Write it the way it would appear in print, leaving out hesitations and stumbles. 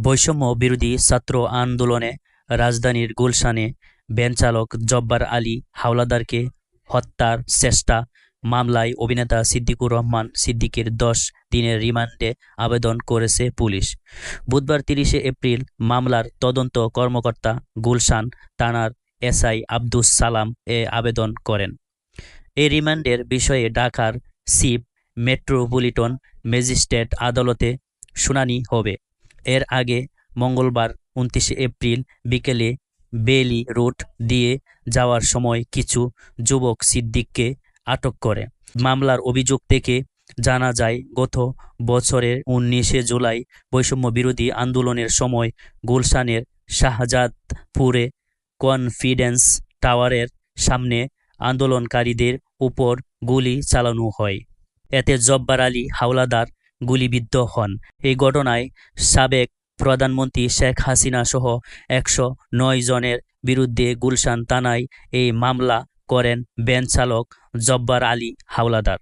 বৈষম্য বিরোধী ছাত্র আন্দোলনে রাজধানীর গুলশানে ভ্যানচালক জব্বার আলী হাওলাদারকে হত্যার চেষ্টা মামলায় অভিনেতা সিদ্দিকুর রহমান সিদ্দিকের 10 দিনের রিমান্ডে আবেদন করেছে পুলিশ। বুধবার 30 এপ্রিল মামলার তদন্ত কর্মকর্তা গুলশান থানার এসআই আব্দুস সালাম এ আবেদন করেন। এই রিমান্ডের বিষয়ে ঢাকার চিফ মেট্রোপলিটন ম্যাজিস্ট্রেট আদালতে শুনানি হবে। এর আগে মঙ্গলবার 29 এপ্রিল বিকেলে বেইলি রোড দিয়ে যাওয়ার সময় কিছু যুবক সিদ্দিককে আটক করে। মামলার অভিযোগ থেকে জানা যায়, গত বছরের 19 জুলাই বৈষম্য বিরোধী আন্দোলনের সময় গুলশানের শাহজাদপুরে কনফিডেন্স টাওয়ারের সামনে আন্দোলনকারীদের উপর গুলি চালানো হয়। এতে জব্বার আলী হাওলাদার গুলিবিদ্ধ হন। এই ঘটনায় সাবেক প্রধানমন্ত্রী শেখ হাসিনা সহ 109 জনের বিরুদ্ধে গুলশান থানায় এই মামলা করেন ভ্যান চালক জব্বার আলী হাওলাদার।